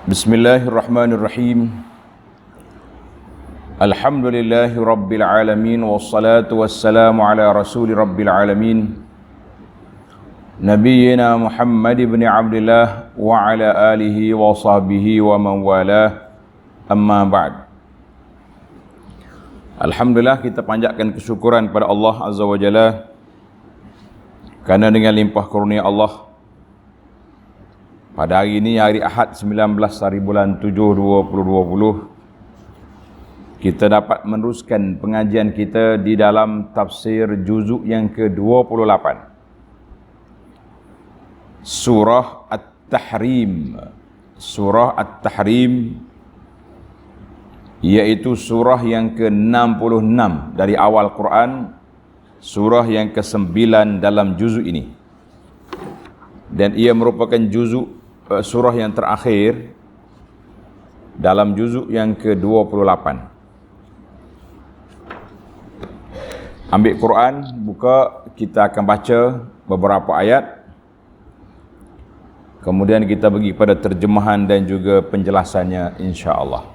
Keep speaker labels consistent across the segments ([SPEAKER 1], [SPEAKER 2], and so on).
[SPEAKER 1] Bismillahirrahmanirrahim. Alhamdulillahi rabbil alamin, wassalatu wassalamu ala rasuli rabbil alamin, Nabiyyina Muhammad ibn Abdillah wa ala alihi wa sahbihi wa man walah, amma ba'd. Alhamdulillah, kita panjatkan kesyukuran kepada Allah Azza wa Jalla kerana dengan limpah kurnia Allah, pada hari ini, hari Ahad 19 hari bulan 7 2020, kita dapat meneruskan pengajian kita di dalam tafsir juzuk yang ke-28, Surah At-Tahrim. Surah At-Tahrim iaitu surah yang ke-66 dari awal Quran, surah yang ke-9 dalam juzuk ini, dan ia merupakan juzuk surah yang terakhir dalam juzuk yang ke-28. Ambil Quran, buka, kita akan baca beberapa ayat, kemudian kita pergi pada terjemahan dan juga penjelasannya, insya-Allah.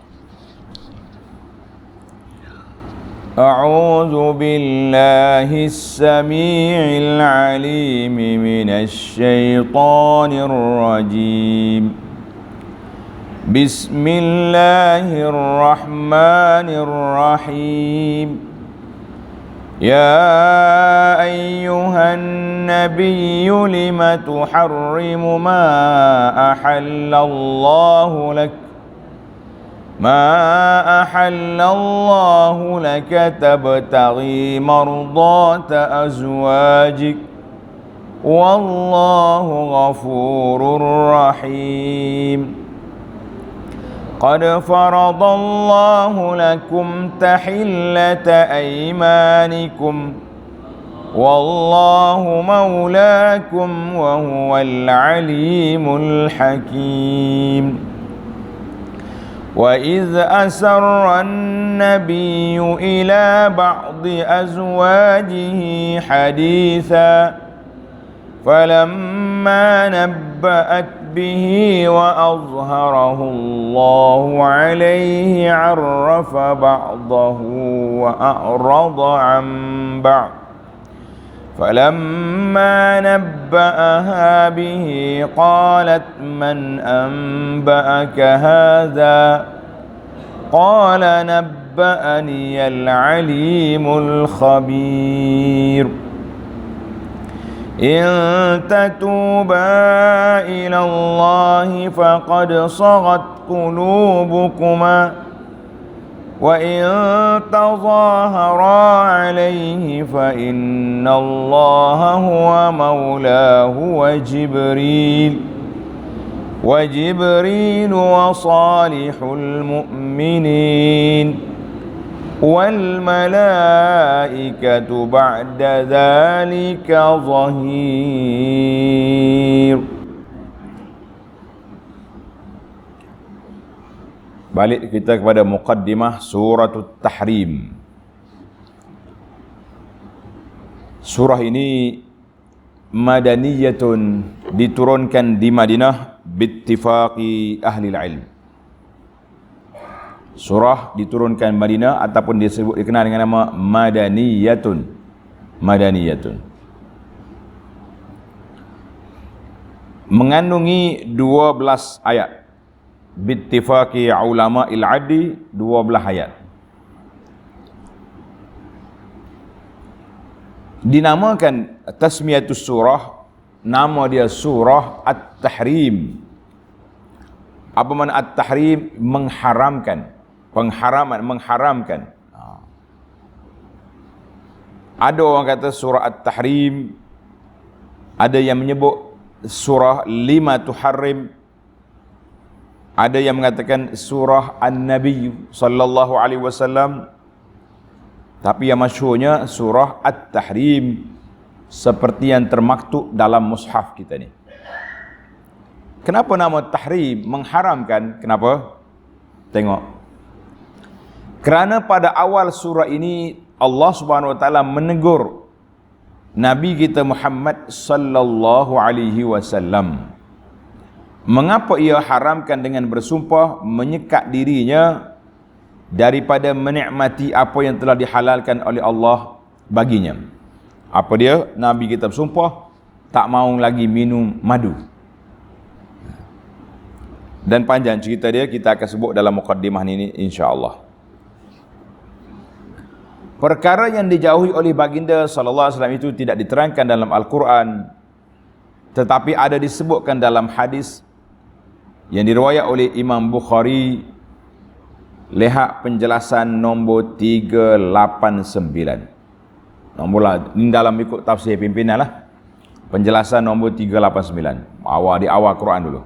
[SPEAKER 1] A'udzu billahi as-sami'il 'alim minasy syaithanir rajim. Bismillahirrahmanirrahim. Ya ayyuhan nabiyyu lima tuharrimu ma ahallallahu lak ما أحل الله لك تبتغي مرضات أزواجك والله غفور رحيم قد فرض الله لكم تحلة أيمانكم والله مولاكم وهو العليم الحكيم وَإِذْ أَسَرَّ النَّبِيُّ إِلَى بَعْضِ أَزْوَاجِهِ حَدِيثًا فَلَمَّا نَبَّأَتْ بِهِ وَأَظْهَرَهُ اللَّهُ عَلَيْهِ عَرَّفَ بَعْضَهُ وَأَعْرَضَ عَنْ بَعْضٍ فَلَمَّا نَبَّأَهَا بِهِ قَالَتْ مَنْ أَنْبَأَكَ هَذَا قَالَ نَبَّأَنِيَ الْعَلِيمُ الْخَبِيرُ إِنْ تَتُوبَا إِلَى اللَّهِ فَقَدْ صَغَتْ قُلُوبُكُمَا وَإِن تَظَاهَرَا عَلَيْهِ فَإِنَّ اللَّهَ هُوَ مَوْلَاهُ وَجِبْرِيلُ وَصَالِحُ الْمُؤْمِنِينَ وَالْمَلَائِكَةُ بَعْدَ ذَلِكَ ظَهِيرٌ. Balik kita kepada muqaddimah Suratul Tahrim. Surah ini madaniyatun, diturunkan di Madinah bittifaqi ahli ilm. Surah diturunkan Madinah ataupun disebut dikenal dengan nama madaniyatun. Madaniyatun. Mengandungi 12 ayat. Bittifaqi ulama il-'addi, 12 ayat. Dinamakan tasmiyatus surah, nama dia surah At-Tahrim. Apa makna At-Tahrim? Mengharamkan. Pengharaman, mengharamkan. Ada orang kata surah At-Tahrim, ada yang menyebut surah Lima Tuharrim, ada yang mengatakan surah An-Nabi sallallahu alaihi wasallam, tapi yang masyhurnya surah At-Tahrim, seperti yang termaktub dalam mushaf kita ni. Kenapa nama Tahrim? Mengharamkan. Kenapa? Tengok. Kerana pada awal surah ini Allah Subhanahu wa taala menegur Nabi kita Muhammad sallallahu alaihi wasallam Mengapa ia haramkan dengan bersumpah menyekat dirinya daripada menikmati apa yang telah dihalalkan oleh Allah baginya? Apa dia? Nabi kita bersumpah tak mau lagi minum madu. Dan panjang cerita dia, kita akan sebut dalam muqaddimah ini insya-Allah. Perkara yang dijauhi oleh baginda sallallahu alaihi wasallam itu tidak diterangkan dalam Al-Quran, tetapi ada disebutkan dalam hadis yang diriwayat oleh Imam Bukhari. Lihat penjelasan nombor 389. Nombor ini dalam ikut tafsir pimpinan lah. Penjelasan nombor 389. Di awal Quran dulu.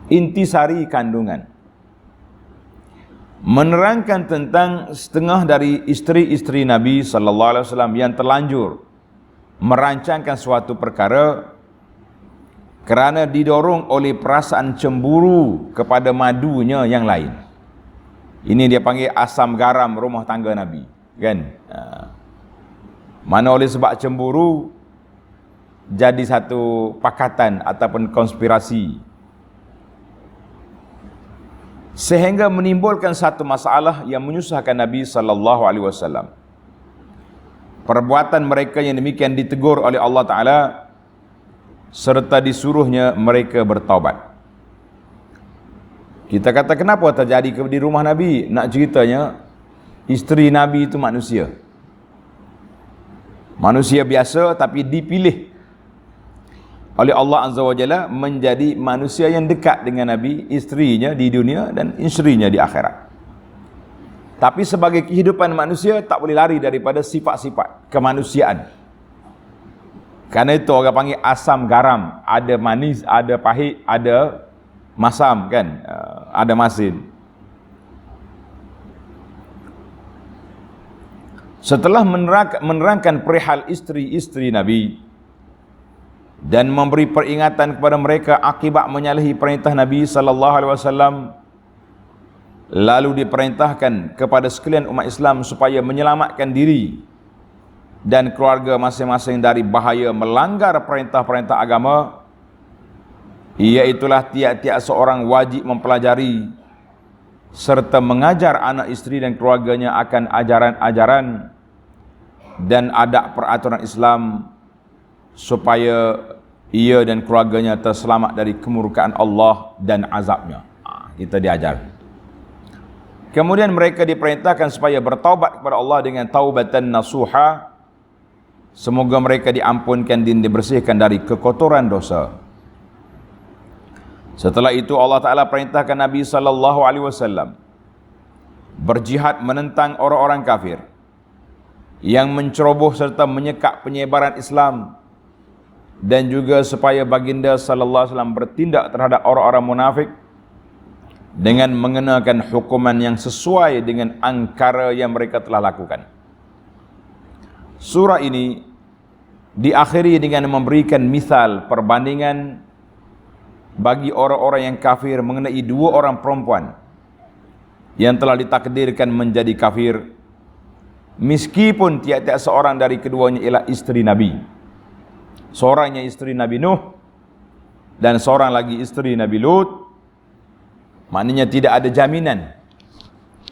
[SPEAKER 1] Intisari kandungan. Menerangkan tentang setengah dari isteri-isteri Nabi sallallahu alaihi wasallam yang terlanjur merancangkan suatu perkara kerana didorong oleh perasaan cemburu kepada madunya yang lain. Ini dia panggil asam garam rumah tangga Nabi, kan? Mana oleh sebab cemburu jadi satu pakatan ataupun konspirasi, sehingga menimbulkan satu masalah yang menyusahkan Nabi sallallahu alaihi wasallam. Perbuatan mereka yang demikian ditegur oleh Allah Taala serta disuruhnya mereka bertaubat. Kita kata kenapa terjadi di rumah Nabi? Nak ceritanya, isteri Nabi itu manusia. Manusia biasa tapi dipilih oleh Allah Azza wa Jalla menjadi manusia yang dekat dengan Nabi, isterinya di dunia dan isterinya di akhirat. Tapi sebagai kehidupan manusia tak boleh lari daripada sifat-sifat kemanusiaan. Karena itu orang panggil asam garam, ada manis, ada pahit, ada masam, kan? Ada masin. Setelah menerangkan perihal isteri-isteri Nabi dan memberi peringatan kepada mereka akibat menyalahi perintah Nabi sallallahu alaihi wasallam, lalu diperintahkan kepada sekalian umat Islam supaya menyelamatkan diri dan keluarga masing-masing dari bahaya melanggar perintah-perintah agama. Iaitulah tiap-tiap seorang wajib mempelajari serta mengajar anak isteri dan keluarganya akan ajaran-ajaran dan adab peraturan Islam supaya ia dan keluarganya terselamat dari kemurkaan Allah dan azabnya. Kita diajar. Kemudian mereka diperintahkan supaya bertaubat kepada Allah dengan taubatan nasuha. Semoga mereka diampunkan dan dibersihkan dari kekotoran dosa. Setelah itu Allah Ta'ala perintahkan Nabi sallallahu alaihi wasallam berjihad menentang orang-orang kafir yang menceroboh serta menyekat penyebaran Islam, dan juga supaya baginda sallallahu alaihi wasallam bertindak terhadap orang-orang munafik dengan mengenakan hukuman yang sesuai dengan angkara yang mereka telah lakukan. Surah ini diakhiri dengan memberikan misal perbandingan bagi orang-orang yang kafir mengenai dua orang perempuan yang telah ditakdirkan menjadi kafir, meskipun tiap-tiap seorang dari keduanya ialah isteri Nabi. Seorangnya isteri Nabi Nuh dan seorang lagi isteri Nabi Lut. Maknanya tidak ada jaminan,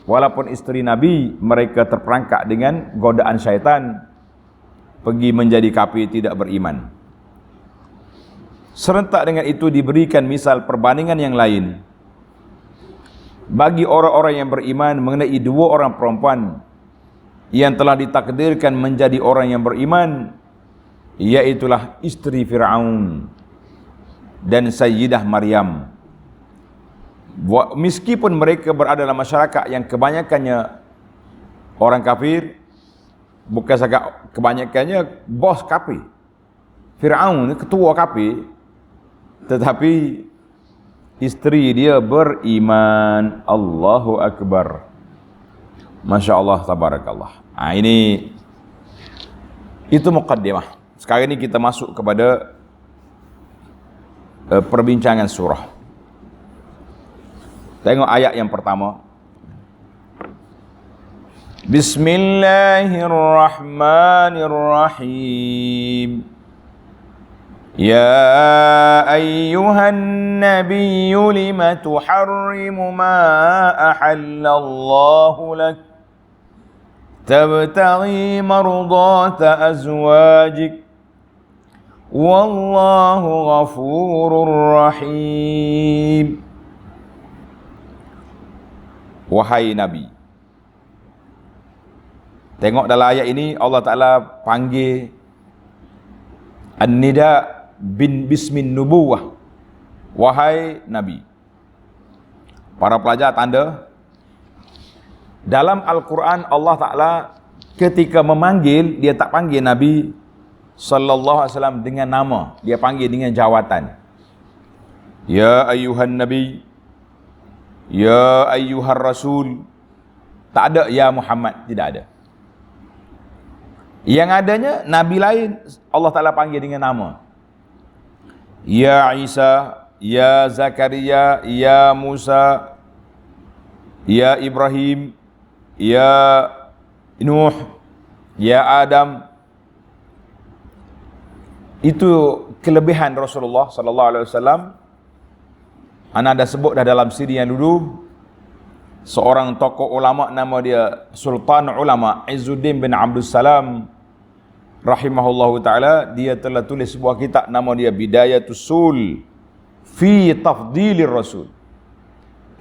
[SPEAKER 1] walaupun isteri Nabi mereka terperangkap dengan godaan syaitan, pergi menjadi kafir tidak beriman. Serentak dengan itu diberikan misal perbandingan yang lain bagi orang-orang yang beriman mengenai dua orang perempuan yang telah ditakdirkan menjadi orang yang beriman, iaitulah isteri Fir'aun dan Sayyidah Maryam. Meskipun mereka berada dalam masyarakat yang kebanyakannya orang kafir, bukan sahaja kebanyakannya bos kafir, Fir'aun ketua kafir, tetapi isteri dia beriman. Allahu Akbar. Masya Allah, tabarakallah. Ini itu muqaddimah. Sekarang ini kita masuk kepada perbincangan surah. Tengok ayat yang pertama. Bismillahirrahmanirrahim. Ya ayyuhan nabiyyu lima tuharrimu ma ahallallahu lak tabtaghi mardata azwajik wallahu ghafurur rahim. Wahai Nabi, tengok dalam ayat ini Allah Ta'ala panggil An-Nida bin Bismin Nubuwah. Wahai Nabi. Para pelajar tanda, dalam Al-Quran Allah Ta'ala ketika memanggil, dia tak panggil Nabi sallallahu alaihi wasallam dengan nama, dia panggil dengan jawatan. Ya ayyuhan Nabi, ya ayyuhar Rasul. Tak ada ya Muhammad, tidak ada. Yang adanya Nabi lain Allah Ta'ala panggil dengan nama. Ya Isa, ya Zakaria, ya Musa, ya Ibrahim, ya Nuh, ya Adam. Itu kelebihan Rasulullah sallallahu alaihi wasallam. Ana dah sebut dah dalam siri yang dulu, seorang tokoh ulama nama dia Sultan Ulama Izzuddin bin Abdul Salam rahimahullahu taala, dia telah tulis sebuah kitab nama dia Bidayatus Sul fi Tafdilir Rasul.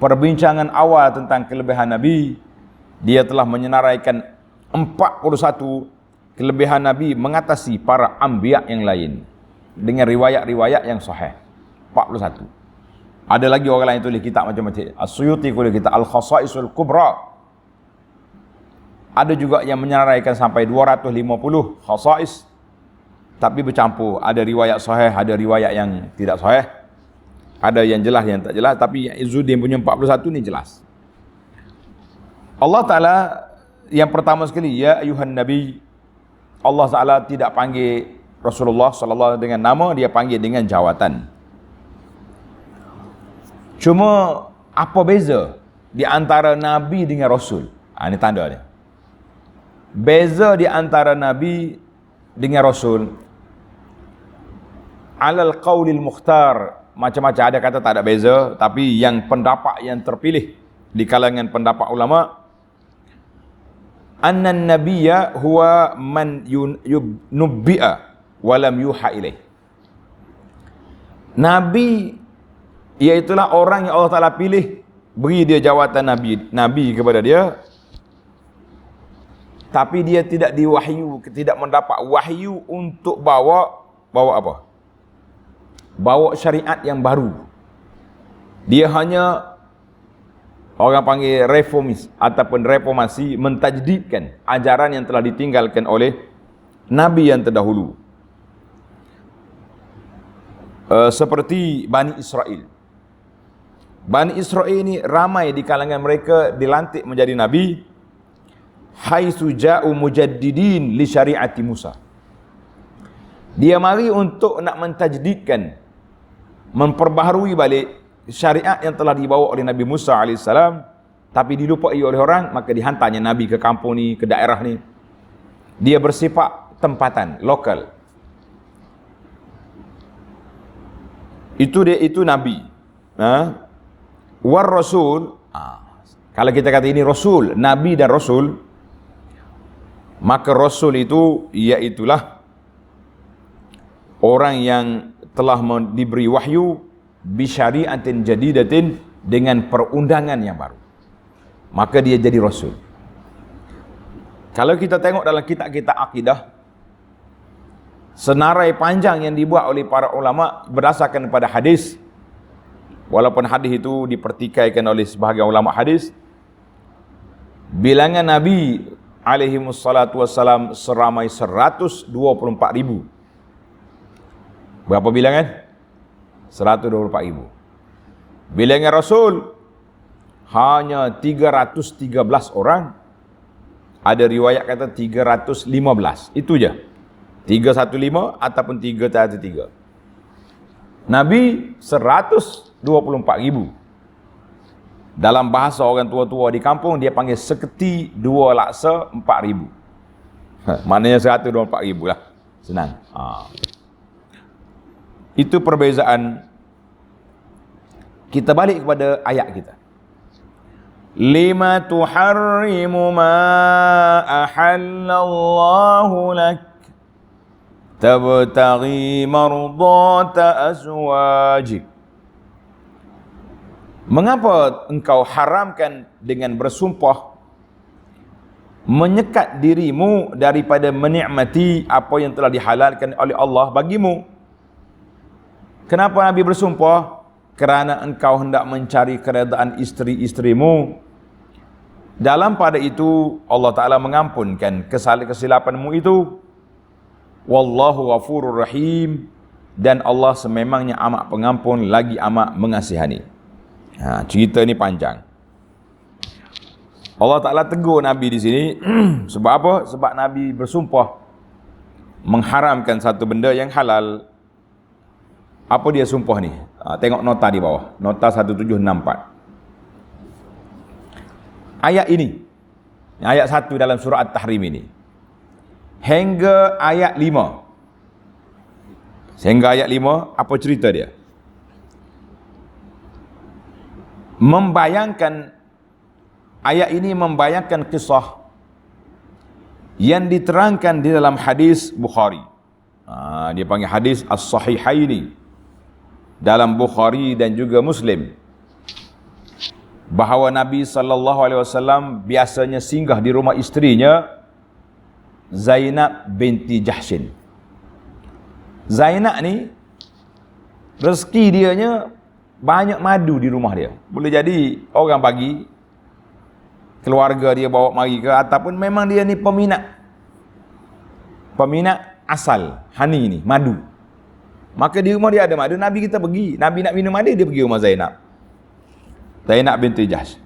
[SPEAKER 1] Perbincangan awal tentang kelebihan Nabi. Dia telah menyenaraikan 41 kelebihan Nabi mengatasi para anbiya yang lain dengan riwayat-riwayat yang sahih. 41. Ada lagi orang lain tulis kitab macam-macam. As-Suyuti tulis kitab Al-Khasaisul Kubra. Ada juga yang menyenaraikan sampai 250 khasais, tapi bercampur. Ada riwayat sahih, ada riwayat yang tidak sahih. Ada yang jelas, yang tak jelas. Tapi Izzuddin punya 41 ni jelas. Allah Ta'ala yang pertama sekali, ya ayuhan Nabi, Allah Ta'ala tidak panggil Rasulullah sallallahu alaihi wasallam dengan nama, dia panggil dengan jawatan. Cuma apa beza di antara Nabi dengan Rasul? Ini tanda dia. Beza di antara Nabi dengan Rasul, alal qaulil mukhtar, macam-macam, ada kata tak ada beza, tapi yang pendapat yang terpilih di kalangan pendapat ulama, annan nabiyya huwa man nubbi'a walam yuha ilaih. Nabi iaitulah orang yang Allah Ta'ala pilih, beri dia jawatan Nabi kepada dia, tapi dia tidak diwahyu, tidak mendapat wahyu untuk bawa apa? Bawa syariat yang baru. Dia hanya, orang panggil reformis ataupun reformasi, mentajdidkan ajaran yang telah ditinggalkan oleh Nabi yang terdahulu. Seperti Bani Israel. Bani Israel ini ramai di kalangan mereka dilantik menjadi Nabi, haitsu ja'u mujaddidin li syariati Musa. Dia mari untuk nak mentajdidkan, memperbaharui balik syariat yang telah dibawa oleh Nabi Musa AS, tapi dilupai oleh orang, maka dihantarnya Nabi ke kampung ni, ke daerah ni. Dia bersifat tempatan, lokal. Itu Nabi. War Rasul, kalau kita kata ini Rasul, Nabi dan Rasul, maka Rasul itu iaitulah orang yang telah diberi wahyu bisyariatin jadidatin, dengan perundangan yang baru, maka dia jadi Rasul. Kalau kita tengok dalam kitab-kitab akidah, senarai panjang yang dibuat oleh para ulama berdasarkan pada hadis, walaupun hadis itu dipertikaikan oleh sebahagian ulama hadis, bilangan Nabi alaihi wassalatu wassalam seramai 124,000. Berapa bilangan? 124,000. Bilangan Rasul hanya 313 orang. Ada riwayat kata 315. Itu je. 315 ataupun 313. Nabi 124,000. Dalam bahasa orang tua-tua di kampung, dia panggil seketi 2 laksa 4,000. Maknanya 124,000 lah. Senang. Itu perbezaan. Kita balik kepada ayat kita. Lima tuharrimu ma ahallallahu lak tabtaghi mardata azwajik. Mengapa engkau haramkan dengan bersumpah menyekat dirimu daripada menikmati apa yang telah dihalalkan oleh Allah bagimu? Kenapa Nabi bersumpah? Kerana engkau hendak mencari keredaan isteri-isterimu. Dalam pada itu Allah Ta'ala mengampunkan kesilapanmu itu. Wallahu ghafurur rahim. Dan Allah sememangnya amat pengampun lagi amat mengasihani. Cerita ni panjang. Allah Ta'ala tegur Nabi di sini. Sebab apa? Sebab Nabi bersumpah mengharamkan satu benda yang halal. Apa dia sumpah ni? Tengok nota di bawah. Nota 1764. Ayat ini. Ayat 1 dalam surah At-Tahrim ini. Hingga ayat 5. Sehingga ayat 5, apa cerita dia? Membayangkan, ayat ini membayangkan kisah yang diterangkan di dalam hadis Bukhari. Dia panggil hadis As-Sahihaini. Dalam Bukhari dan juga Muslim, bahawa Nabi SAW biasanya singgah di rumah isterinya Zainab binti Jahshin. Zainab ni rezeki dianya banyak madu di rumah dia. Boleh jadi orang bagi, keluarga dia bawa mari ke, ataupun memang dia ni peminat asal honey ni, madu. Maka di rumah dia ada madu, Nabi kita pergi. Nabi nak minum madu, dia pergi rumah Zainab binti Jahsh.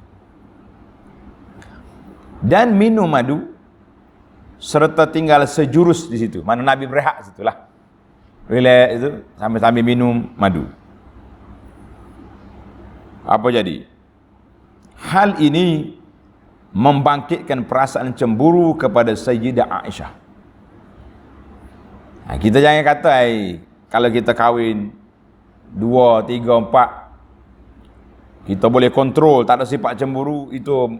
[SPEAKER 1] Dan minum madu serta tinggal sejurus di situ. Mana Nabi berehat situlah. Relax itu sambil minum madu. Apa jadi? Hal ini membangkitkan perasaan cemburu kepada Sayyidah Aisyah. Kita jangan kata kalau kita kahwin 2, 3, 4 kita boleh kontrol, tak ada sifat cemburu, itu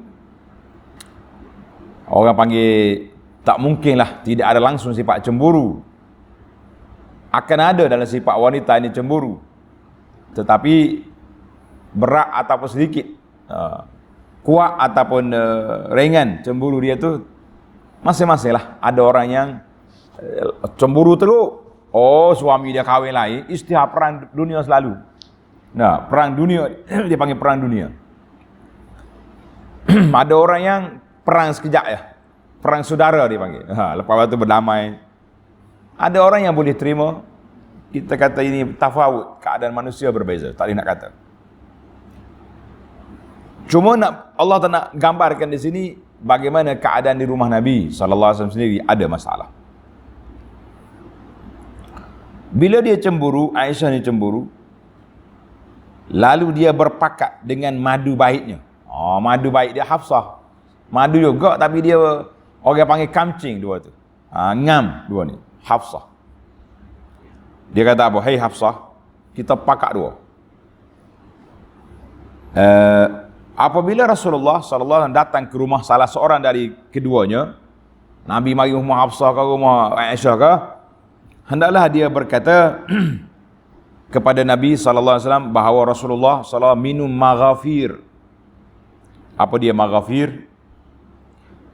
[SPEAKER 1] orang panggil tak mungkin lah, tidak ada langsung sifat cemburu. Akan ada dalam sifat wanita ini cemburu, tetapi berat ataupun sedikit, kuat ataupun ringan cemburu dia tu masing-masing lah. Ada orang yang cemburu teruk. Oh, suami dia kahwin lain, istilah perang dunia selalu. Perang dunia, dia panggil perang dunia. Ada orang yang perang sekejap ya. Perang saudara dia panggil. Lepas itu berdamai. Ada orang yang boleh terima. Kita kata ini tafawut, keadaan manusia berbeza, tak boleh nak kata. Cuma Allah tak nak gambarkan di sini bagaimana keadaan di rumah Nabi SAW sendiri ada masalah. Bila dia cemburu, Aisyah ni cemburu, lalu dia berpakat dengan madu baiknya. Madu baik dia Hafsah. Madu juga tapi dia orang panggil kamcing dua tu. Ngam dua ni, Hafsah. Dia kata apa? Hei Hafsah, kita pakat dua. Apabila Rasulullah SAW datang ke rumah salah seorang dari keduanya, Nabi mari rumah Hafsah ke rumah Aisyah ke, hendaklah dia berkata kepada Nabi SAW bahawa Rasulullah SAW minum maghafir. Apa dia maghafir?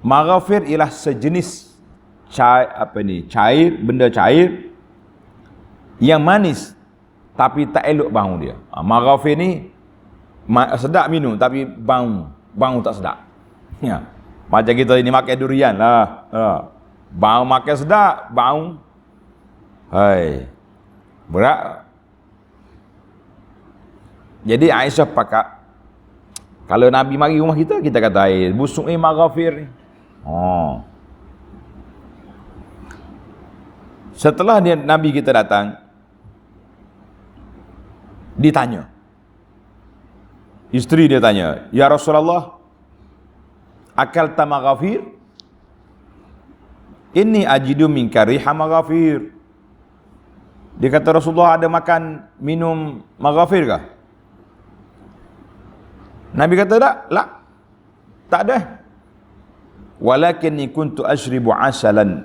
[SPEAKER 1] Maghafir ialah sejenis cair, benda cair yang manis tapi tak elok bau dia. Maghafir ni sedap minum tapi bau tak sedap. Ya. Macam kita ini makan durian lah. Bau makan sedap, bau berat. Jadi Aisyah pakat, kalau Nabi mari rumah kita, kita kata busuk ni maghafir ni. Setelah Nabi kita datang, ditanya, isteri dia tanya, ya Rasulullah, akalta maghafir? Inni ajidu minka riha maghafir. Dia kata Rasulullah ada makan minum maghafir kah? Nabi kata tak ada. Walakinni kuntu ashribu asalan.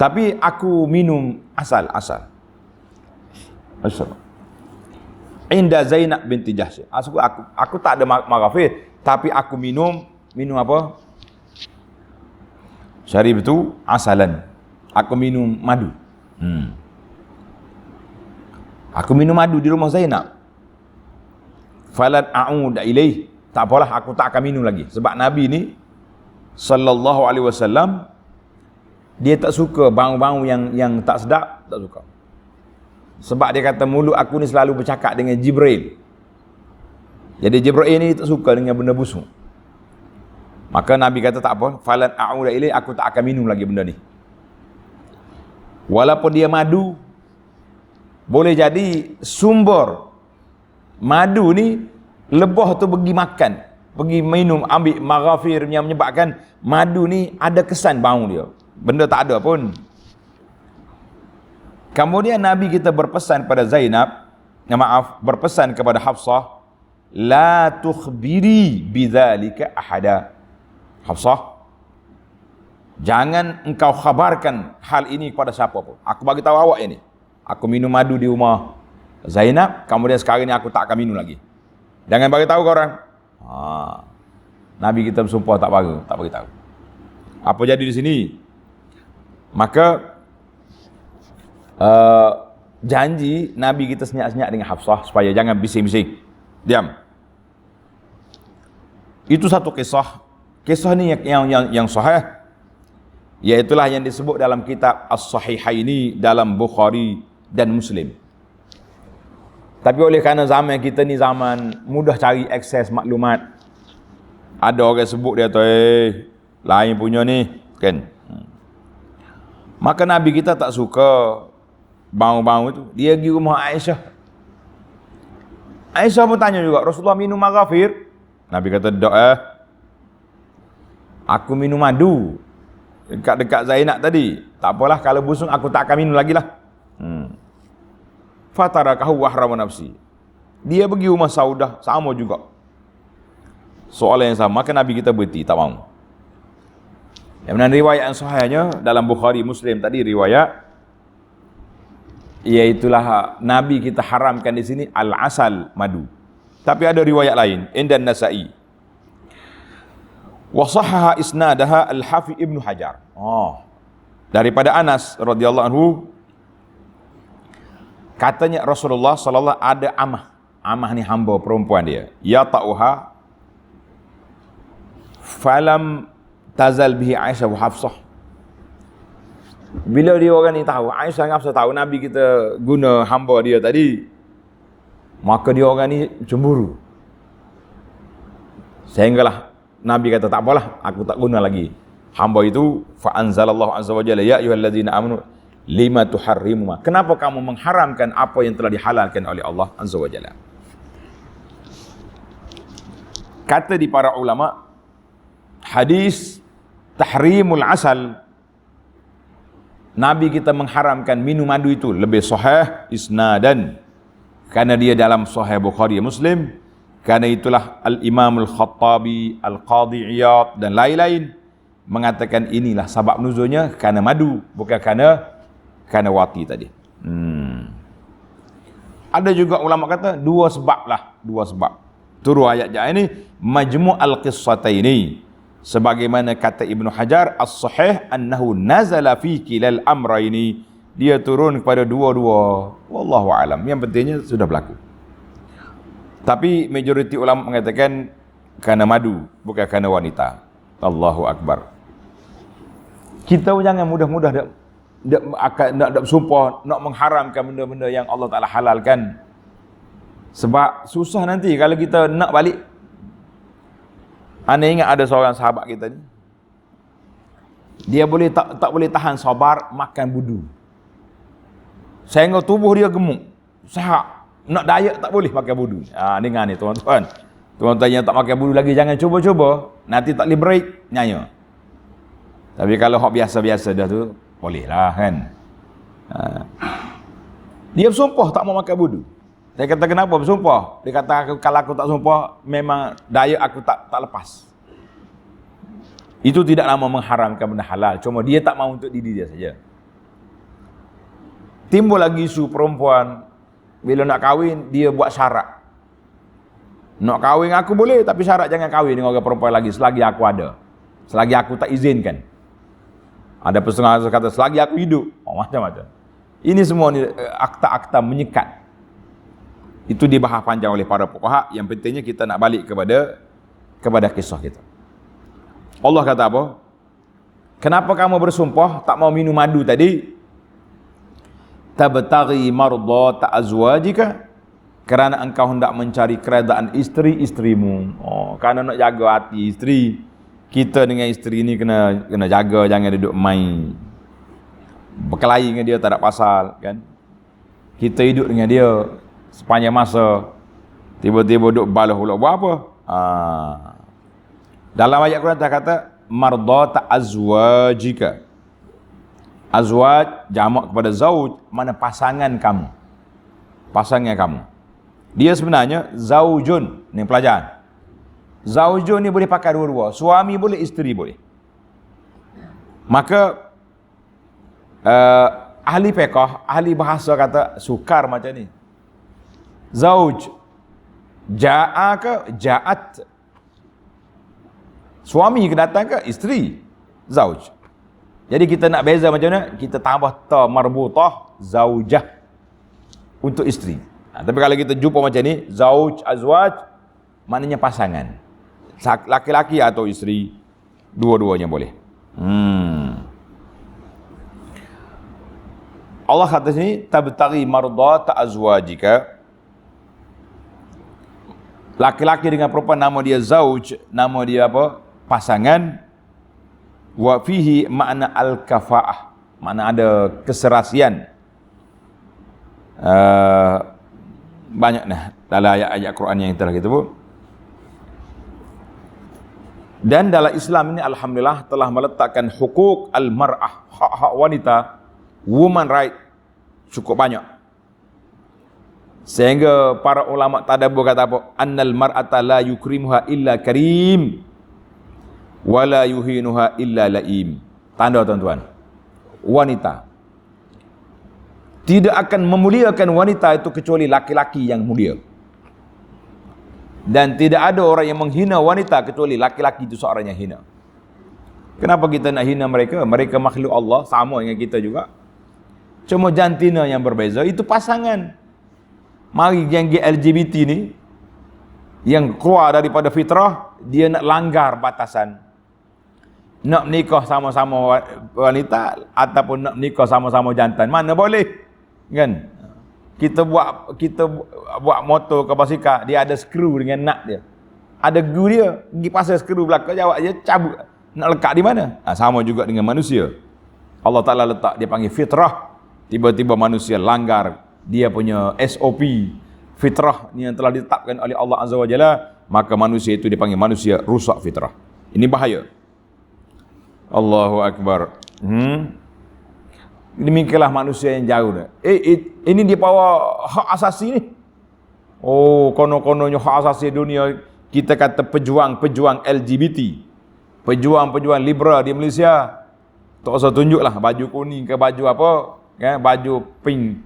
[SPEAKER 1] Tapi aku minum asal. Inda Zainab binti Jahsy. Aku tak ada maghafir, tapi aku minum apa? Syarib itu asalan. Aku minum madu. Aku minum madu di rumah Zainab. Falan a'ud ilaih. Tak apalah, aku tak akan minum lagi. Sebab Nabi ni sallallahu alaihi wasallam dia tak suka bau-bau yang tak sedap, tak suka. Sebab dia kata mulut aku ni selalu bercakap dengan Jibril. Jadi Jibril ni tak suka dengan benda busuk. Maka Nabi kata tak apa, falan a'ud ilaih, aku tak akan minum lagi benda ni. Walaupun dia madu, boleh jadi sumber madu ni lebah tu pergi makan, pergi minum, ambil maghafir yang menyebabkan madu ni ada kesan bau dia. Benda tak ada pun. Kemudian Nabi kita berpesan pada Zainab, berpesan kepada Hafsah, la tukhbiri bidzalika ahada. Hafsah, jangan engkau khabarkan hal ini kepada siapa pun. Aku bagi tahu awak ini. Aku minum madu di rumah Zainab, kemudian sekarang ni aku tak akan minum lagi. Jangan bagi tahu ke orang. Nabi kita bersumpah tak bagi tahu. Apa jadi di sini? Maka janji Nabi kita senyap-senyap dengan Hafsah supaya jangan bising-bising. Diam. Itu satu kisah. Kisah ni yang sahih. Iaitulah yang disebut dalam kitab As-Sahihaini dalam Bukhari dan Muslim. Tapi oleh kerana zaman kita ni zaman mudah cari akses maklumat, ada orang sebut dia tu lain punya ni kan. Maka Nabi kita tak suka bau-bau itu. Dia pergi rumah Aisyah. Aisyah pun tanya juga, Rasulullah minum maghafir? Nabi kata aku minum madu dekat Zainab tadi. Tak apalah, kalau busuk aku tak akan minum lagi lah. Fatarakahu wahramu nafsi. Dia pergi rumah Saudah, sama juga soalan yang sama. Maka Nabi kita berhenti, tak mahu. Yang mana riwayat yang sahihnya dalam Bukhari Muslim tadi riwayat, iaitulah Nabi kita haramkan di sini al-asal, madu. Tapi ada riwayat lain, Indan Nasa'i. Wa sahhaha isnadaha al-Hafiz Ibnu Hajar. Daripada Anas radhiyallahu anhu, katanya Rasulullah sallallahu ada amah. Amah ni hamba perempuan dia. Ya ta'uha falam tazal bihi Aisyah wa Hafsah. Bila dia orang ni tahu, Aisyah dan Hafsah tahu Nabi kita guna hamba dia tadi, maka dia orang ni cemburu. Sehinggalah Nabi kata tak apalah, aku tak guna lagi hamba itu. Fa anzalallahu azza wa jalla ya ayyuhallazina amanu lima tuharrimu ma. Kenapa kamu mengharamkan apa yang telah dihalalkan oleh Allah azza wa jalla? Kata di para ulama, hadis tahrimul asal, Nabi kita mengharamkan minum madu itu lebih sahih isnadan, karena dia dalam sahih Bukhari Muslim. Karena itulah Al-Imam Al-Khattabi, Al-Qadhi Iyad dan lain-lain mengatakan inilah sebab nuzulnya kerana madu, bukan kerana wati tadi. Ada juga ulama kata dua sebab. Turun ayat ini majmu' al-qissataini. Sebagaimana kata Ibnu Hajar, as-sahih annahu nazala fi kilal amraini. Dia turun kepada dua-dua. Wallahu alam. Yang pentingnya sudah berlaku. Tapi majoriti ulama mengatakan kerana madu, bukan kerana wanita. Allahu akbar. Kita jangan mudah-mudah nak bersumpah nak mengharamkan benda-benda yang Allah Taala halalkan. Sebab susah nanti kalau kita nak balik. Anda ingat ada seorang sahabat kita ni, dia boleh tak boleh tahan sabar makan budu. Sehingga tubuh dia gemuk, sehat. Nak diet tak boleh makan budu. Dengar ni tuan-tuan. Tuan-tuan yang tak makan budu lagi jangan cuba-cuba. Nanti tak boleh break, nyaya. Tapi kalau hak biasa-biasa dah tu, Boleh lah kan. Dia bersumpah tak mau makan budu. Saya kata kenapa bersumpah? Dia kata kalau aku tak sumpah memang daya aku tak lepas. Itu tidak lama mengharamkan benda halal, cuma dia tak mahu untuk diri dia saja. Timbul lagi isu perempuan bila nak kahwin dia buat syarat. Nak kahwin aku boleh tapi syarat jangan kahwin dengan orang perempuan lagi selagi aku ada. Selagi aku tak izinkan. Ada pesetengah kata selagi aku hidup. Macam-macam. Ini semua ni akta-akta menyekat. Itu dibahas panjang oleh para fuqaha. Yang pentingnya kita nak balik kepada kisah kita. Allah kata apa? Kenapa kamu bersumpah tak mau minum madu tadi? Tabtaghi mardata azwajika, kerana engkau hendak mencari keredaan isteri-isterimu. Kerana nak jaga hati isteri. Kita dengan isteri ni kena jaga, jangan duduk main berkelahi dengan dia tak ada pasal kan. Kita hidup dengan dia sepanjang masa, tiba-tiba duduk balah pula buat apa? Dalam ayat Quran kata mardata azwajika. Azwaj jamak kepada zauj, mana pasangan kamu. Pasangan kamu. Dia sebenarnya zaujun, ni pelajaran. Zaujun ni boleh pakai dua-dua. Suami boleh, isteri boleh. Maka ahli fiqh, ahli bahasa kata sukar macam ni. Zauj ja'a ke ja'at. Suami ke datang ke isteri. Zauj. Jadi kita nak beza macam mana? Kita tambah ta marbutah zaujah untuk isteri. Tapi kalau kita jumpa macam ni, zauj, azwaj, maknanya pasangan. Laki-laki atau isteri, dua-duanya boleh. Allah kata sini, tabtaghi mardata azwajika. Laki-laki dengan perempuan nama dia zauj, nama dia apa? Pasangan. Wa fihi makna al-kafa'ah, makna ada keserasian. Banyak dah dalam ayat-ayat Quran yang telah kita sebut. Dan dalam Islam ini alhamdulillah telah meletakkan hukuk al-mar'ah, hak-hak wanita, woman right, cukup banyak. Sehingga para ulama tadabbur kata apa? Annal mar'ata la yukrimuha illa karim wala yuhinuha illa laim. Tanda tuan-tuan, wanita tidak akan memuliakan wanita itu kecuali laki-laki yang mulia. Dan tidak ada orang yang menghina wanita kecuali laki-laki itu seorang yang hina. Kenapa kita nak hina mereka? Mereka makhluk Allah, sama dengan kita juga. Cuma jantina yang berbeza, itu pasangan. Mari geng LGBT ni yang keluar daripada fitrah, dia nak langgar batasan. Nak nikah sama-sama wanita ataupun nak nikah sama-sama jantan, mana boleh kan? Kita buat motor ke basikal, dia ada skru dengan nut dia, ada glue dia, pergi pasang skru belakang, jawab je cabut. Nak lekat di mana? Sama juga dengan manusia. Allah Ta'ala letak, dia panggil fitrah. Tiba-tiba manusia langgar dia punya SOP fitrah ni yang telah ditetapkan oleh Allah Azza wa Jalla, maka manusia itu dipanggil manusia rusak fitrah. Ini bahaya. Allahu Akbar. Demikianlah manusia yang jauh dah. Ini dia bawa hak asasi ni. Kono-kononnya hak asasi dunia. Kita kata pejuang LGBT, pejuang liberal di Malaysia. Tak usah tunjuklah baju kuning ke baju apa, kan? Baju pink,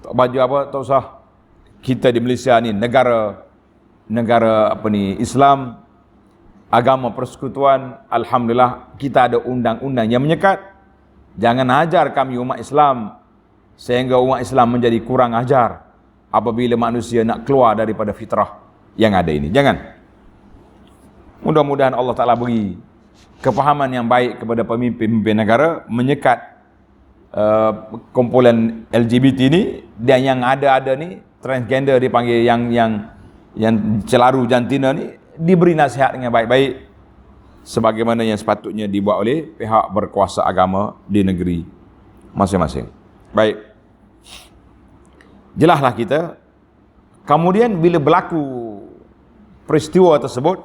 [SPEAKER 1] baju apa, tak usah. Kita di Malaysia ni negara apa ni, Islam, agama persekutuan. Alhamdulillah kita ada undang-undang yang menyekat. Jangan ajar kami umat Islam sehingga umat Islam menjadi kurang ajar apabila manusia nak keluar daripada fitrah yang ada ini. Jangan. Mudah-mudahan Allah Ta'ala beri kefahaman yang baik kepada pemimpin negara, menyekat kumpulan LGBT ni, dan yang ada ni transgender dipanggil yang celaru jantina ni, diberi nasihat dengan baik-baik sebagaimana yang sepatutnya dibuat oleh pihak berkuasa agama di negeri masing-masing. Baik. Jelaslah kita. Kemudian bila berlaku peristiwa tersebut,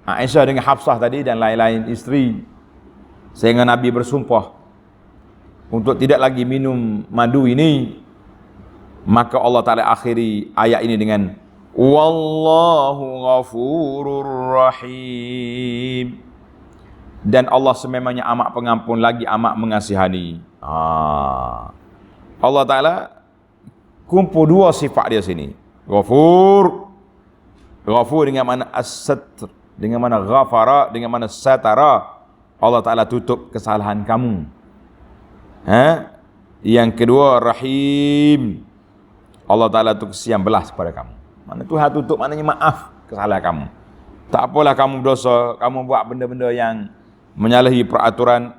[SPEAKER 1] Aisyah dengan Hafsah tadi dan lain-lain isteri, sehingga Nabi bersumpah untuk tidak lagi minum madu ini, maka Allah Ta'ala akhiri ayat ini dengan Wallahu ghafurur rahim. Dan Allah sememangnya amat pengampun lagi amat mengasihani. Allah Ta'ala kumpul dua sifat dia sini. Ghafur. Ghafur dengan mana as-satr, dengan mana ghafara, dengan mana satara. Allah Ta'ala tutup kesalahan kamu. Yang kedua rahim. Allah Ta'ala tu kesian belas kepada kamu. Mana Tuhan tutup, maknanya maaf kesalahan kamu. Tak apalah kamu berdosa, kamu buat benda-benda yang menyalahi peraturan,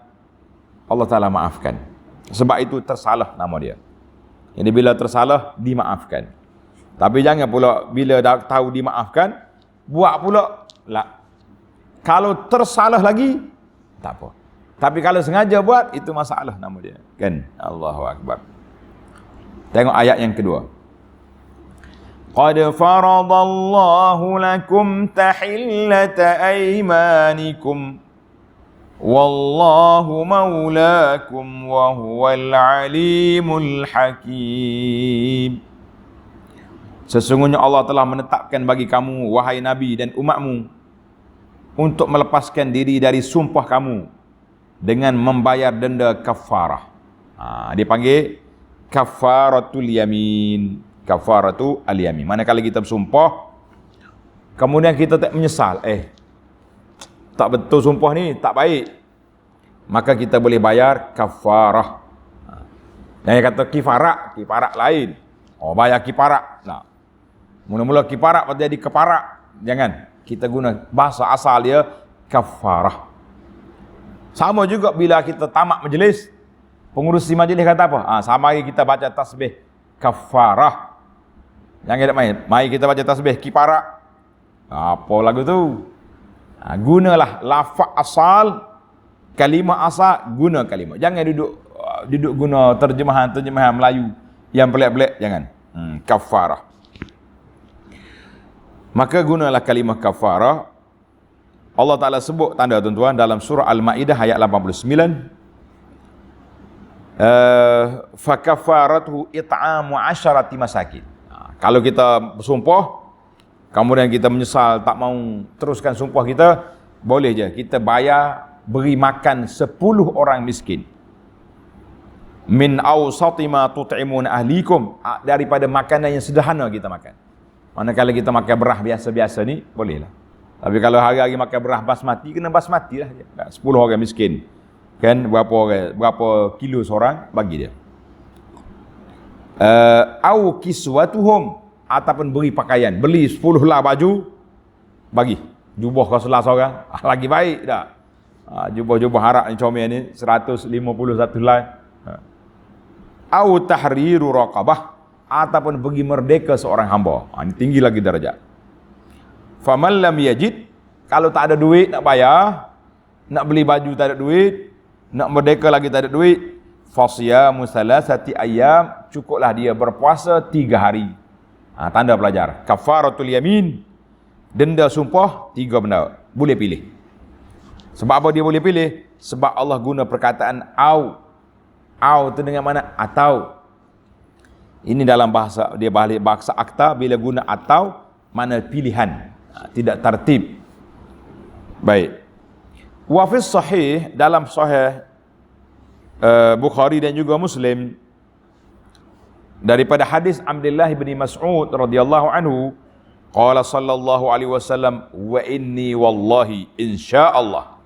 [SPEAKER 1] Allah Ta'ala maafkan. Sebab itu tersalah nama dia. Jadi bila tersalah, dimaafkan. Tapi jangan pula bila dah tahu dimaafkan, buat pula. Lah. Kalau tersalah lagi, tak apa. Tapi kalau sengaja buat, itu masalah nama dia. Kan? Allahu Akbar. Tengok ayat yang kedua. Qad faradallahu lakum tahillata aymanikum. Wallahu maulakum wa huwal alimul hakim. Sesungguhnya Allah telah menetapkan bagi kamu, wahai Nabi dan umatmu, untuk melepaskan diri dari sumpah kamu dengan membayar denda kafarah. Dia panggil kafaratul yamin. Kafaratul yamin. Manakala kita bersumpah, kemudian kita tak menyesal, tak betul sumpah ni, tak baik, maka kita boleh bayar kafarah. Yang kata kifarat lain. Bayar kifarat. Nah, mula-mula kifarat pada jadi keparak. Jangan. Kita guna bahasa asal dia kafarah. Sama juga bila kita tamat majlis, pengurusi majlis kata apa? Sama lagi kita baca tasbih kafarah. Jangan tak main. Mari kita baca tasbih kifarat. Apa lagu tu? Gunalah lafaz asal, kalimah asal, guna kalimah. Jangan duduk guna terjemahan Melayu yang pelik-pelik, jangan. Kafarah. Maka gunalah kalimah kafarah. Allah Ta'ala sebut tanda tuan-tuan dalam surah Al-Ma'idah ayat 89. Fakafaratuhu it'amu 'asharati masakin. Kalau kita bersumpah, kemudian kita menyesal, tak mau teruskan sumpah kita, boleh je kita bayar beri makan 10 orang miskin. Min awsati ma tut'imun ahlikum, daripada makanan yang sederhana kita makan. Manakala kita makan beras biasa-biasa ni, bolehlah. Tapi kalau hari-hari makan beras basmati, kena basmati lah. 10 orang miskin. Kan, berapa kilo seorang, bagi dia. Au kiswatuhum, ataupun beri pakaian. Beli 10 lah baju, bagi. Jubah kau selah seorang, lagi baik tak? Jubah-jubah harap ni comel ni, 151 lah. Au tahriru raqabah, ataupun bagi merdeka seorang hamba. Ini tinggi lagi darjat. Faman lam yajid, kalau tak ada duit nak bayar, nak beli baju tak ada duit, nak merdeka lagi tak ada duit, fasyamu salasati ayyam, cukuplah dia berpuasa 3 hari. Tanda pelajar. Kafaratul yamin, denda sumpah 3 benda. Boleh pilih. Sebab apa dia boleh pilih? Sebab Allah guna perkataan au. Au tu dengan mana? Atau. Ini dalam bahasa, dia balik bahasa akta, bila guna atau, mana pilihan. Tidak tertib. Baik. Wa fis sahih, dalam sahih Bukhari dan juga Muslim, daripada hadis Abdullah bin Mas'ud radhiyallahu anhu, qala sallallahu alaihi wasallam, wa inni wallahi insyaallah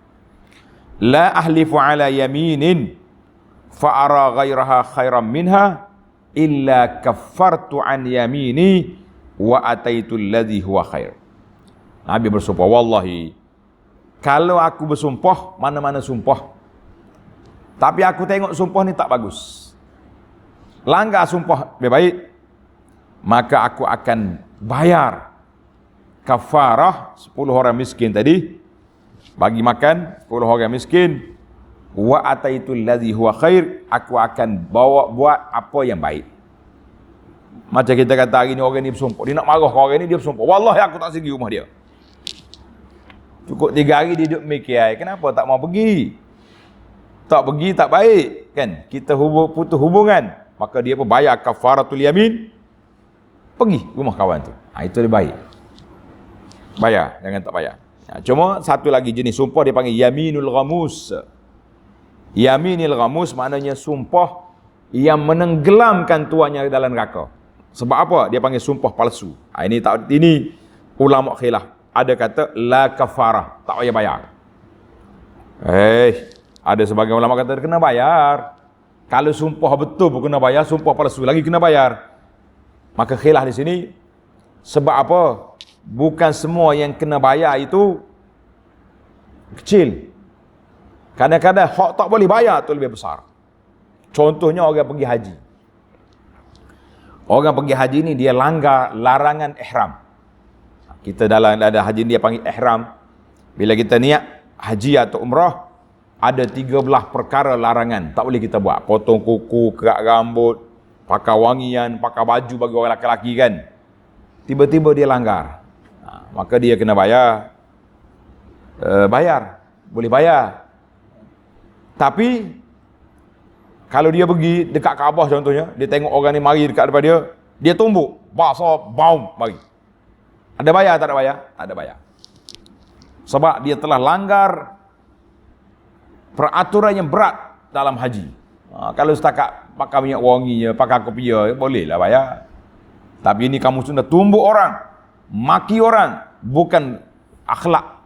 [SPEAKER 1] la ahlifu ala yaminin fa ara ghairaha khairan minha illa kaffartu an yamini wa ataitu alladhi huwa khair. Nabi bersumpah, wallahi, kalau aku bersumpah, mana-mana sumpah, tapi aku tengok sumpah ni tak bagus, langgar sumpah lebih baik, maka aku akan bayar kafarah 10 orang miskin tadi, bagi makan 10 orang miskin, wa ataitul ladzi huwa khair, aku akan bawa buat apa yang baik. Macam kita kata hari ni orang ni bersumpah, dia nak marah ke orang ni, dia bersumpah, wallahi aku tak pergi rumah dia. Cukup 3 hari dia duduk mikir, kenapa tak mau pergi? Tak pergi tak baik, kan, kita putus hubungan, maka dia pun bayar kafaratul yamin, pergi rumah kawan tu. Itu lebih baik. Bayar, jangan tak bayar. Cuma satu lagi jenis sumpah dia panggil yaminul ghamus. Yaminul ghamus maknanya sumpah yang menenggelamkan tuannya dalam neraka. Sebab apa? Dia panggil sumpah palsu. Ini ulama khilaf. Ada kata la kafarah, tak payah bayar. Ada sebagian ulama kata kena bayar. Kalau sumpah betul pun kena bayar, sumpah palsu lagi kena bayar. Maka khilaf di sini sebab apa? Bukan semua yang kena bayar itu kecil. Kadang-kadang hak tak boleh bayar tu lebih besar. Contohnya orang pergi haji. Orang pergi haji ni dia langgar larangan ihram. Kita dalam ada haji dia panggil ihram. Bila kita niat haji atau umrah, ada 13 perkara larangan tak boleh kita buat. Potong kuku, kerak rambut, pakai wangian, pakai baju bagi orang lelaki kan. Tiba-tiba dia langgar. Maka dia kena bayar. Boleh bayar. Tapi kalau dia pergi dekat Kaabah contohnya, dia tengok orang ni mari dekat depan dia, dia tumbuk, basah, baum, mari. Ada bayar tak ada bayar? Ada bayar. Sebab dia telah langgar peraturan yang berat dalam haji. Kalau setakat pakai minyak wangi, pakai kopiah, bolehlah bayar. Tapi ini kamu sudah tumbuk orang, maki orang, bukan akhlak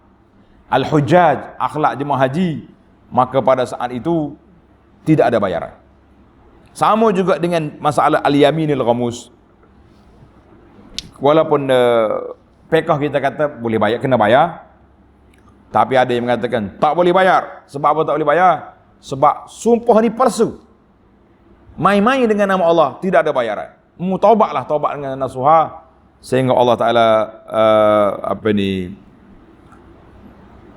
[SPEAKER 1] al-hujjaj, akhlak jemaah haji, maka pada saat itu tidak ada bayaran. Sama juga dengan masalah al-yaminil ghamus. Walaupun fiqh kita kata boleh bayar, kena bayar, tapi ada yang mengatakan tak boleh bayar. Sebab apa tak boleh bayar? Sebab sumpah ni palsu. Main-main dengan nama Allah, tidak ada bayaran. Taubatlah, taubat dengan nasuha, sehingga Allah Ta'ala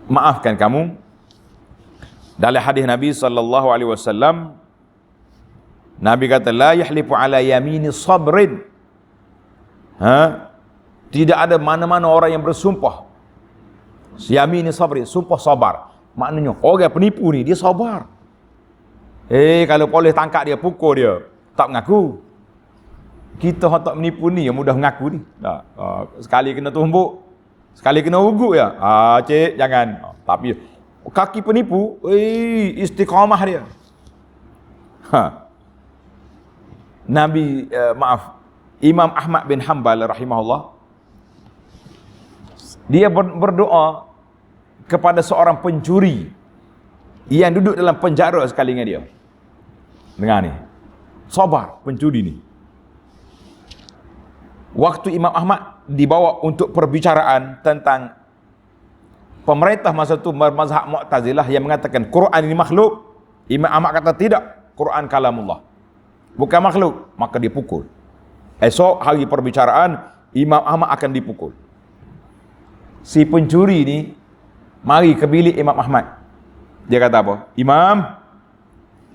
[SPEAKER 1] maafkan kamu. Dalam hadis Nabi SAW, Nabi kata la yahlifu ala yamini sabrin. Tidak ada mana-mana orang yang bersumpah yamini sabrin, sumpah sabar. Maknanya orang penipu ni dia sabar. Kalau polis tangkap dia, pukul dia, tak mengaku. Kita yang tak menipu ni yang mudah mengaku ni. Sekali kena tumbuk, sekali kena uguk ya. Cik jangan. Tapi kaki penipu, istiqamah dia. Imam Ahmad bin Hanbal rahimahullah, dia berdoa kepada seorang pencuri yang duduk dalam penjara sekali dengan dia. Dengar ni, sabar pencuri ni. Waktu Imam Ahmad dibawa untuk perbicaraan tentang pemerintah masa itu mazhab Mu'tazilah yang mengatakan Quran ini makhluk, Imam Ahmad kata tidak, Quran kalamullah, bukan makhluk, maka dipukul. Esok hari perbicaraan Imam Ahmad akan dipukul. Si pencuri ni mari ke bilik Imam Ahmad. Dia kata apa? Imam,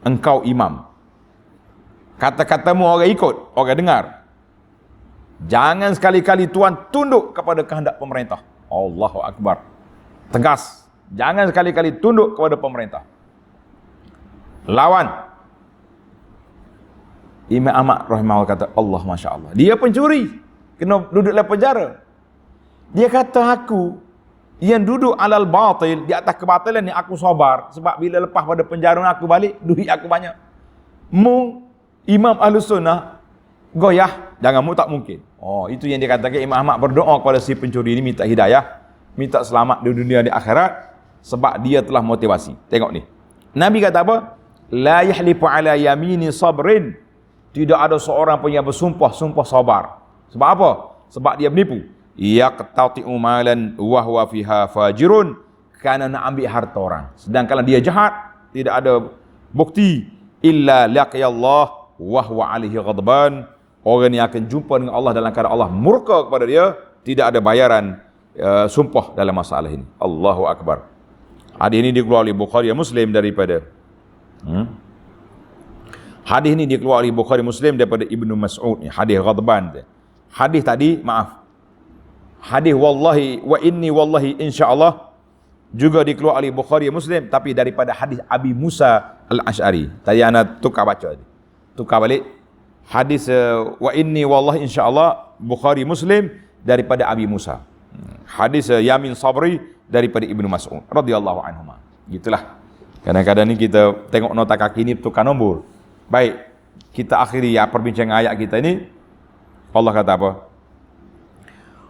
[SPEAKER 1] engkau imam. Kata-katamu orang ikut, orang dengar. Jangan sekali-kali tuan tunduk kepada kehendak pemerintah. Allahu Akbar. Tegas. Jangan sekali-kali tunduk kepada pemerintah. Lawan. Imam Ahmad rahimahullah kata, Allah Masya Allah. Dia pencuri. Kena duduk dalam penjara. Dia kata aku yang duduk alal batil, di atas kebatilan ni aku sabar. Sebab bila lepas pada penjara aku balik, duit aku banyak. Imam Ahlus Sunnah goyah, jangan tak mungkin. Itu yang dia katakan Imam Ahmad berdoa kepada si pencuri ini, minta hidayah, minta selamat di dunia di akhirat, sebab dia telah motivasi. Tengok ni. Nabi kata apa? La yahlifu ala yamini sabrin. Tidak ada seorang pun yang bersumpah sabar. Sebab apa? Sebab dia menipu. Yaqtati'u malan wa huwa fiha fajirun, kerana nak ambil harta orang. Sedangkan dia jahat, tidak ada bukti. Illa laqiyallah wa huwa alaihi ghadban. Orang yang akan jumpa dengan Allah dalam keadaan Allah murka kepada dia, tidak ada bayaran sumpah dalam masalah ini. Allahu Akbar. Hadis ini dikeluarkan oleh Bukhari Muslim daripada hadis ini dikeluarkan oleh Bukhari Muslim daripada Ibnu Mas'ud ni, hadis ghadban. Hadis tadi, maaf, hadis wallahi wa inni wallahi insyaallah juga dikeluarkan oleh Bukhari Muslim, tapi daripada hadis Abi Musa Al-Asy'ari. Tadi ana tukar baca. Tukar balik. Hadis wa inni wallahi insyaallah Bukhari Muslim daripada Abi Musa. Hadis Yamin Sabri daripada Ibnu Mas'ud radhiyallahu anhuma. Gitulah. Kadang-kadang ni kita tengok nota kaki ni tukar nombor. Baik, kita akhiri ya perbincangan ayat kita ni. Allah kata apa?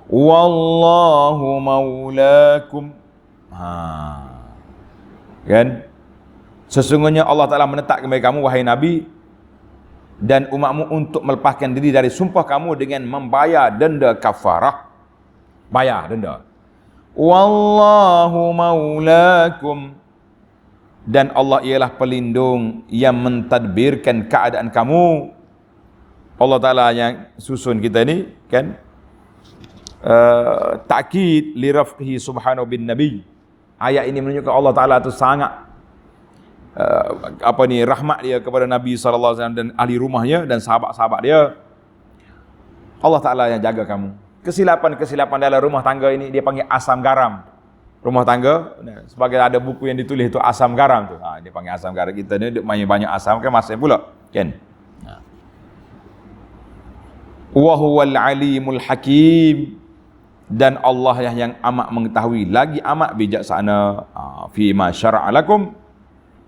[SPEAKER 1] Wallahu maulakum. Kan? Sesungguhnya Allah Ta'ala menetapkan bagi kamu wahai Nabi dan umatmu untuk melepaskan diri dari sumpah kamu dengan membayar denda kafarah. Bayar denda. Wallahu maulakum, dan Allah ialah pelindung yang mentadbirkan keadaan kamu. Allah Ta'ala yang susun kita ni kan, ta'kid li rafqihi subhanahu bin nabi. Ayat ini menunjukkan Allah Ta'ala tu sangat rahmat dia kepada Nabi SAW dan ahli rumahnya dan sahabat-sahabat dia. Allah Ta'ala yang jaga kamu. Kesilapan-kesilapan dalam rumah tangga ini dia panggil asam garam. Rumah tangga, sebagai ada buku yang ditulis itu asam garam tu. Dia panggil asam garam. Kita ni duk main banyak asam kan masih pula. Kan? Wa huwal alimul hakim, dan Allah yang amat mengetahui lagi amat bijaksana. Fi ma syara'a lakum,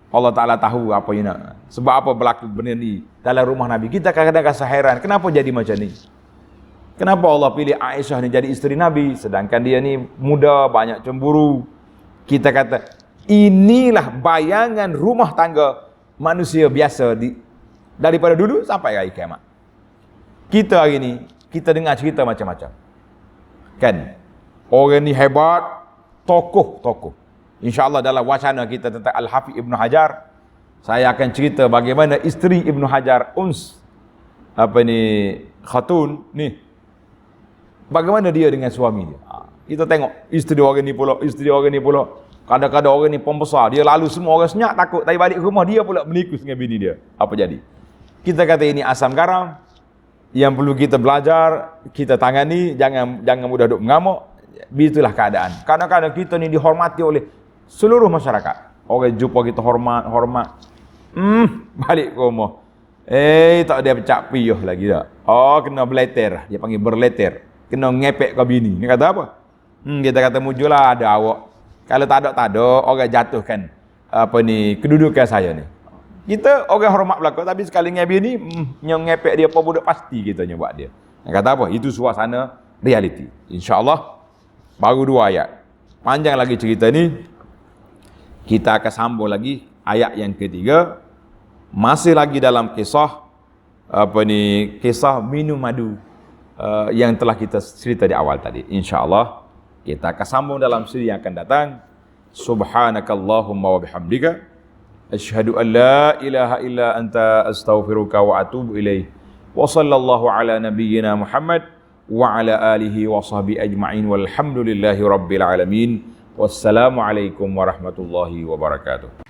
[SPEAKER 1] Allah Ta'ala tahu apa yang nak. Sebab apa berlaku benda ni dalam rumah Nabi. Kita kadang-kadang rasa heran, kenapa jadi macam ni? Kenapa Allah pilih Aisyah ni jadi isteri Nabi, sedangkan dia ni muda, banyak cemburu. Kita kata, inilah bayangan rumah tangga manusia biasa daripada dulu sampai hari kiamat. Kita hari ni, kita dengar cerita macam-macam. Kan? Orang ni hebat, tokoh-tokoh. InsyaAllah dalam wacana kita tentang Al-Hafiz Ibn Hajar, saya akan cerita bagaimana isteri Ibn Hajar, Khatun ni, bagaimana dia dengan suami dia. Kita tengok isteri orang ni pula, kadang-kadang orang ni pembesar, dia lalu semua orang senyap takut, tapi balik ke rumah dia pula menikus dengan bini dia. Apa jadi? Kita kata ini asam garam yang perlu kita belajar, kita tangani, jangan mudah duk mengamuk. Begitulah keadaan. Kadang-kadang kita ni dihormati oleh seluruh masyarakat. Orang jumpa kita hormat. Balik ke rumah, tak ada pecak piyuh lagi tak. Kena beleter. Dia panggil berleter. Kena ngepek ke bini. Ni kata apa? Kita kata mujulah ada awak. Kalau tak ada, orang jatuhkan kedudukan saya ni. Kita orang hormat belakang, tapi sekali dengan bini, ngepek dia apa budak pasti kita buat dia. Dia kata apa? Itu suasana realiti. InsyaAllah baru 2 ayat. Panjang lagi cerita ni. Kita akan sambung lagi ayat yang ketiga. Masih lagi dalam kisah kisah minum madu yang telah kita cerita di awal tadi. InsyaAllah kita akan sambung dalam siri yang akan datang. Subhanakallahumma wa bihamdika asyhadu an la ilaha illa anta astaghfiruka wa atubu ilaih. Wa sallallahu ala nabiyyina Muhammad wa ala alihi wa sahbihi ajma'in walhamdulillahi rabbil alamin. Wassalamualaikum warahmatullahi wabarakatuh.